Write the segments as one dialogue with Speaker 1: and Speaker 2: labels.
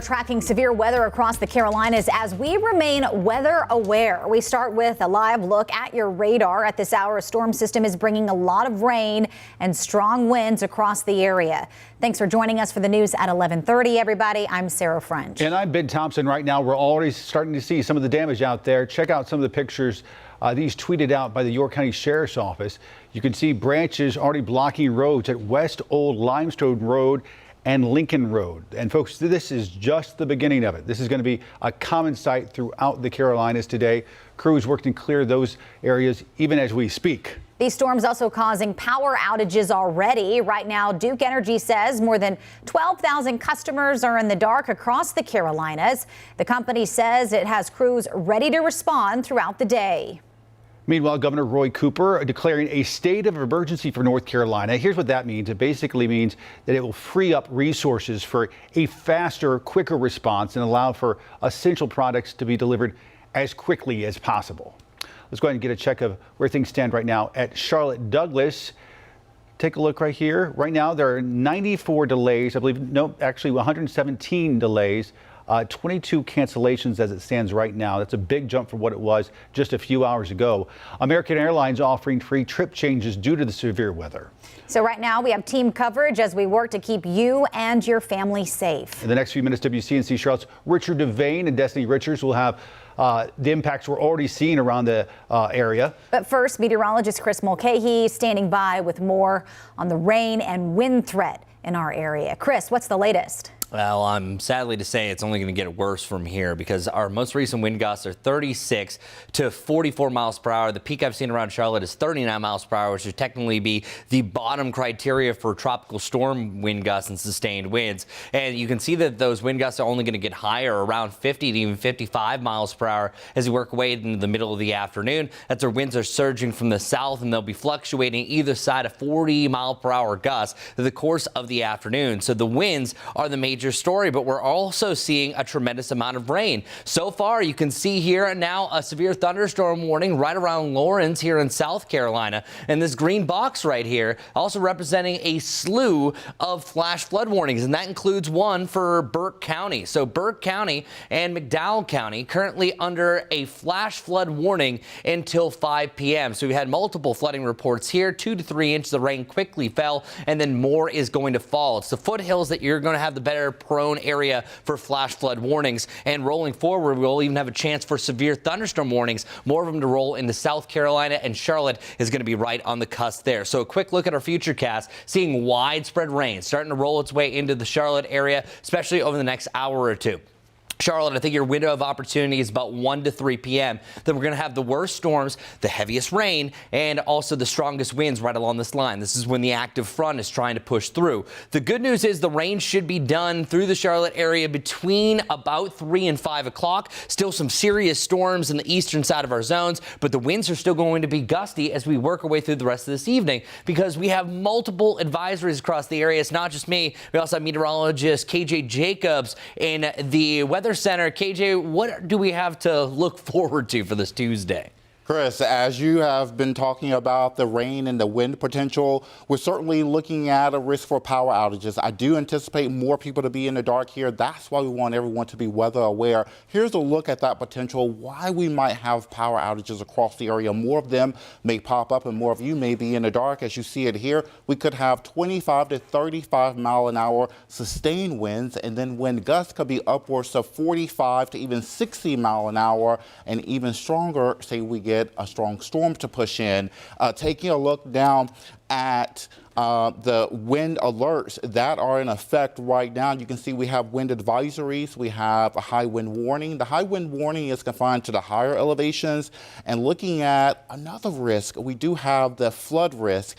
Speaker 1: Tracking severe weather across the Carolinas as we remain weather aware. We start with a live look at your radar. At this hour, a storm system is bringing a lot of rain and strong winds across the area. Thanks for joining us for the news at 11:30, everybody. I'm Sarah French.
Speaker 2: And I'm Ben Thompson. Right now, we're already starting to see some of the damage out there. Check out some of the pictures. These tweeted out by the York County Sheriff's Office. You can see branches already blocking roads at West Old Limestone Road and Lincoln Road. And folks, this is just the beginning of it. This is going to be a common sight throughout the Carolinas today. Crews working to clear those areas even as we speak.
Speaker 1: These storms also causing power outages already. Right now, Duke Energy says more than 12,000 customers are in the dark across the Carolinas. The company says it has crews ready to respond throughout the day.
Speaker 2: Meanwhile, Governor Roy Cooper declaring a state of emergency for North Carolina. Here's what that means. It basically means that it will free up resources for a faster, quicker response and allow for essential products to be delivered as quickly as possible. Let's go ahead and get a check of where things stand right now at Charlotte Douglas. Take a look right here. Right now, there are 94 delays. I believe, no, actually 117 delays. 22 cancellations as it stands right now. That's a big jump from what it was just a few hours ago. American Airlines offering free trip changes due to the severe weather. So right now we have team coverage as we work to keep you and your family safe. In the next few minutes, WCNC Charlotte's Richard Devane and Destiny Richards will have the impacts we're already seeing around the area. But first, meteorologist Chris Mulcahy standing by with more on the rain and wind threat in our area. Chris, what's the latest?
Speaker 3: Well, I'm sadly to say it's only going to get worse from here because our most recent wind gusts are 36 to 44 miles per hour. The peak I've seen around Charlotte is 39 miles per hour, which would technically be the bottom criteria for tropical storm wind gusts and sustained winds. And you can see that those wind gusts are only going to get higher, around 50 to even 55 miles per hour as we work away into the middle of the afternoon. That's our winds are surging from the south, and they'll be fluctuating either side of 40 mile per hour gusts through the course of the afternoon. So the winds are the major story, but we're also seeing a tremendous amount of rain. So far, you can see here now a severe thunderstorm warning right around Lawrence here in South Carolina. And this green box right here also representing a slew of flash flood warnings, and that includes one for Burke County. So Burke County and McDowell County currently under a flash flood warning until 5 p.m. So we had multiple flooding reports here. 2 to 3 inches of rain quickly fell, and then more is going to fall. It's the foothills that you're going to have the better prone area for flash flood warnings, and rolling forward we'll even have a chance for severe thunderstorm warnings, more of them to roll into South Carolina, and Charlotte is going to be right on the cusp there. So a quick look at our futurecast, seeing widespread rain starting to roll its way into the Charlotte area, especially over the next hour or two. Charlotte, I think your window of opportunity is about 1 to 3 p.m. Then we're going to have the worst storms, the heaviest rain, and also the strongest winds right along this line. This is when the active front is trying to push through. The good news is the rain should be done through the Charlotte area between about 3 and 5 o'clock. Still some serious storms in the eastern side of our zones, but the winds are still going to be gusty as we work our way through the rest of this evening because we have multiple advisories across the area. It's not just me. We also have meteorologist KJ Jacobs in the Weather Center. KJ, what do we have to look forward to for this Tuesday?
Speaker 4: Chris, as you have been talking about the rain and the wind potential, we're certainly looking at a risk for power outages. I do anticipate more people to be in the dark here. That's why we want everyone to be weather aware. Here's a look at that potential, why we might have power outages across the area. More of them may pop up and more of you may be in the dark. As you see it here, we could have 25 to 35 mile an hour sustained winds, and then wind gusts could be upwards of 45 to even 60 mile an hour, and even stronger, say we get a strong storm to push in. Taking a look down at the wind alerts that are in effect right now, you can see we have wind advisories, we have a high wind warning. The high wind warning is confined to the higher elevations. And looking at another risk, we do have the flood risk.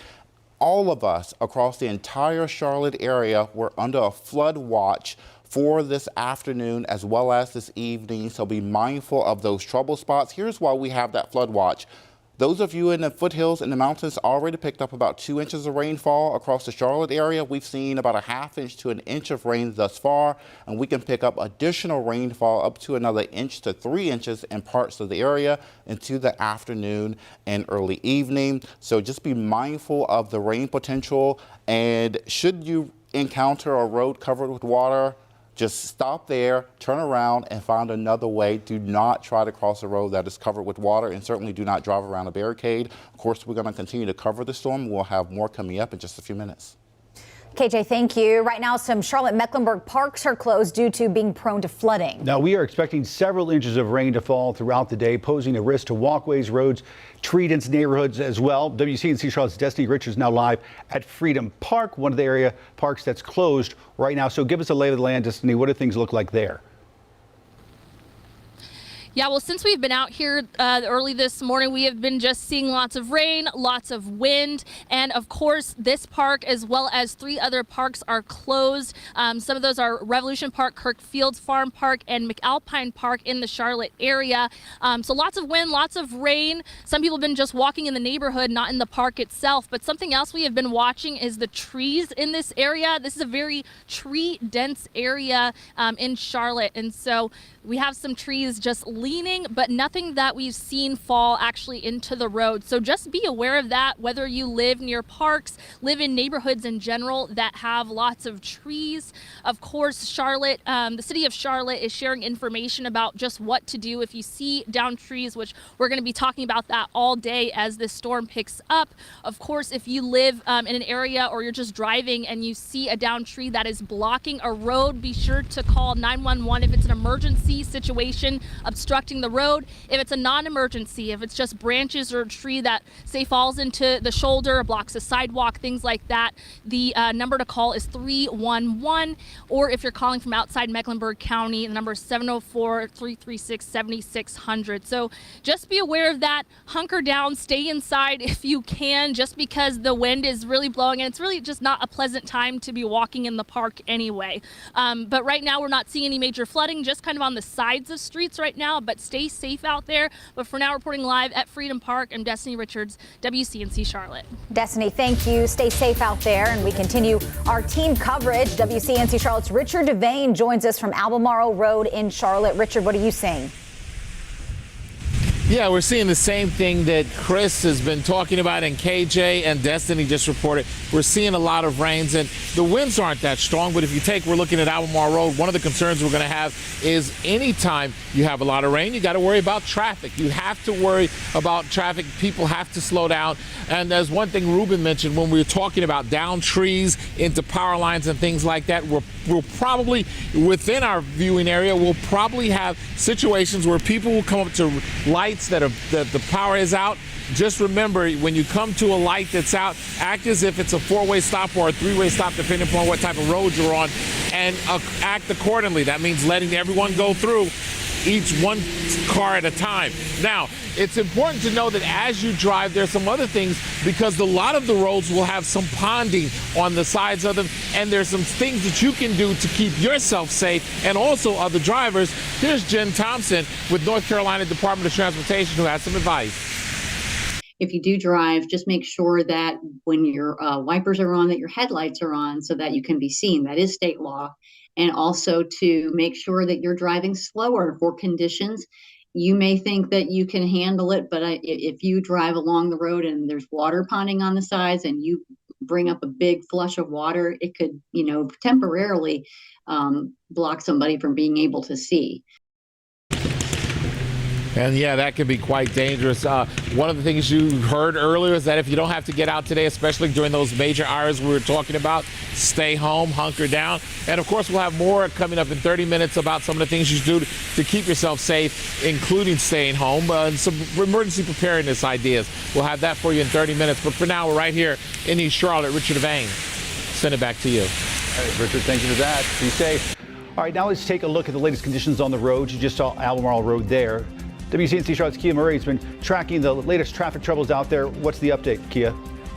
Speaker 4: All of us across the entire Charlotte area were under a flood watch for this afternoon as well as this evening, so be mindful of those trouble spots. Here's why we have that flood watch. Those of you in the foothills and the mountains already picked up about 2 inches of rainfall across the Charlotte area. We've seen about a ½ inch to 1 inch of rain thus far, and we can pick up additional rainfall up to another 1 inch to 3 inches in parts of the area into the afternoon and early evening. So just be mindful of the rain potential, and should you encounter a road covered with water, just stop there, turn around, and find another way. Do not try to cross a road that is covered with water, and certainly do not drive around a barricade. Of course, we're going to continue to cover the storm. We'll have more coming up in just a few minutes.
Speaker 1: KJ, thank you. Right now, some Charlotte-Mecklenburg parks are closed due to being prone to flooding.
Speaker 2: Now, we are expecting several inches of rain to fall throughout the day, posing a risk to walkways, roads, tree-dense neighborhoods as well. WCNC Charlotte's Destiny Richards now live at Freedom Park, one of the area parks that's closed right now. So give us a lay of the land, Destiny. What do things look like there?
Speaker 5: Yeah, well, since we've been out here early this morning, we have been just seeing lots of rain, lots of wind, and of course, this park as well as 3 other parks are closed. Some of those are Revolution Park, Kirk Fields Farm Park, and McAlpine Park in the Charlotte area. So lots of wind, lots of rain. Some people have been just walking in the neighborhood, not in the park itself. But something else we have been watching is the trees in this area. This is a very tree-dense area in Charlotte, and so we have some trees just leaning, but nothing that we've seen fall actually into the road. So just be aware of that, whether you live near parks, live in neighborhoods in general that have lots of trees. Of course, Charlotte, the city of Charlotte is sharing information about just what to do if you see downed trees, which we're going to be talking about that all day as this storm picks up. Of course, if you live in an area or you're just driving and you see a downed tree that is blocking a road, be sure to call 911 if it's an emergency situation obstructing the road. If it's a non-emergency, if it's just branches or a tree that say falls into the shoulder or blocks a sidewalk, things like that, the number to call is 311. Or if you're calling from outside Mecklenburg County, the number is 704-336-7600. So just be aware of that. Hunker down, stay inside if you can, just because the wind is really blowing and it's really just not a pleasant time to be walking in the park anyway. But right now we're not seeing any major flooding, just kind of on the sides of streets right now, but stay safe out there. But for now, reporting live at Freedom Park, I'm Destiny Richards, WCNC Charlotte.
Speaker 1: Destiny, thank you. Stay safe out there, and we continue our team coverage. WCNC Charlotte's Richard Devane joins us from Albemarle Road in Charlotte. Richard, what are you seeing?
Speaker 6: Yeah, we're seeing the same thing that Chris has been talking about and KJ and Destiny just reported. We're seeing a lot of rains and the winds aren't that strong, but if you take, we're looking at Albemarle Road, one of the concerns we're going to have is anytime you have a lot of rain, you got to worry about traffic. You have to worry about traffic. People have to slow down. And there's one thing Ruben mentioned when we were talking about down trees into power lines and things like that. We'll probably, within our viewing area, we'll probably have situations where people will come up to lights that the power is out. Just remember, when you come to a light that's out, act as if it's a 4-way stop or a 3-way stop, depending upon what type of road you're on, and act accordingly. That means letting everyone go through, each one car at a time. Now, it's important to know that as you drive, there's some other things, because a lot of the roads will have some ponding on the sides of them, and there's some things that you can do to keep yourself safe and also other drivers. Here's Jen Thompson with North Carolina Department of Transportation, who has some advice.
Speaker 7: If you do drive, just make sure that when your wipers are on, that your headlights are on so that you can be seen. That is state law. And also to make sure that you're driving slower for conditions. You may think that you can handle it, but if you drive along the road and there's water ponding on the sides and you bring up a big flush of water, it could, temporarily block somebody from being able to see.
Speaker 6: And yeah, that can be quite dangerous. One of the things you heard earlier is that if you don't have to get out today, especially during those major hours we were talking about, stay home, hunker down. And of course, we'll have more coming up in 30 minutes about some of the things you do to keep yourself safe, including staying home, and some emergency preparedness ideas. We'll have that for you in 30 minutes. But for now, we're right here in East Charlotte. Richard Devane, send it back to you.
Speaker 2: All right, Richard, thank you for that. Be safe. All right, now let's take a look at the latest conditions on the road. You just saw Albemarle Road there. WCNC Charlotte's Kia Murray has been tracking the latest traffic troubles out there. What's the update, Kia?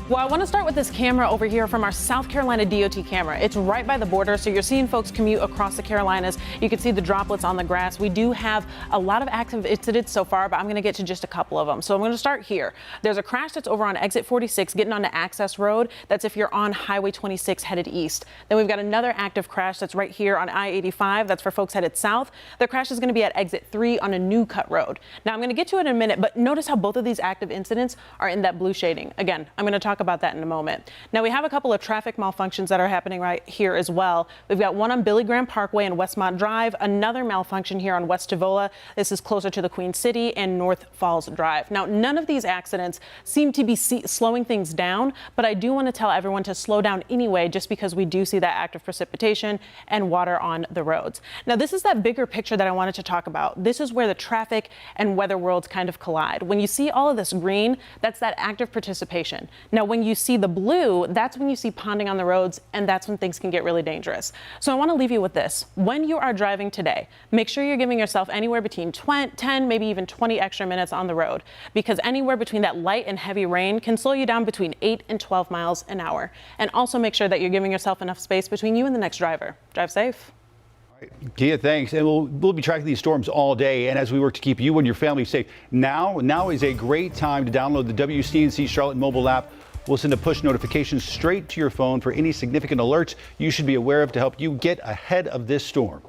Speaker 8: Well, I want to start with this camera over here from our South Carolina DOT camera. It's right by the border, so you're seeing folks commute across the Carolinas. You can see the droplets on the grass. We do have a lot of active incidents so far, but I'm going to get to just a couple of them. So I'm going to start here. There's a crash that's over on exit 46 getting onto Access Road. That's if you're on Highway 26 headed east. Then we've got another active crash that's right here on I-85. That's for folks headed south. The crash is going to be at exit 3 on a New Cut Road. Now, I'm going to get to it in a minute, but notice how both of these active incidents are in that blue shading. Again, I'm going to talk talk about that in a moment. Now, we have a couple of traffic malfunctions that are happening right here as well. We've got one on Billy Graham Parkway and Westmont Drive, another malfunction here on West Tavola. This is closer to the Queen City and North Falls Drive. Now, none of these accidents seem to be slowing things down, but I do want to tell everyone to slow down anyway, just because we do see that active precipitation and water on the roads. Now, this is that bigger picture that I wanted to talk about. This is where the traffic and weather worlds kind of collide. When you see all of this green, that's that active participation. Now, when you see the blue, that's when you see ponding on the roads, and that's when things can get really dangerous. So I want to leave you with this. When you are driving today, make sure you're giving yourself anywhere between 10, maybe even 20 extra minutes on the road, because anywhere between that light and heavy rain can slow you down between 8 and 12 miles an hour. And also make sure that you're giving yourself enough space between you and the next driver. Drive safe.
Speaker 2: Kia, thanks. And we'll be tracking these storms all day. And as we work to keep you and your family safe, now is a great time to download the WCNC Charlotte mobile app. We'll send a push notification straight to your phone for any significant alerts you should be aware of to help you get ahead of this storm.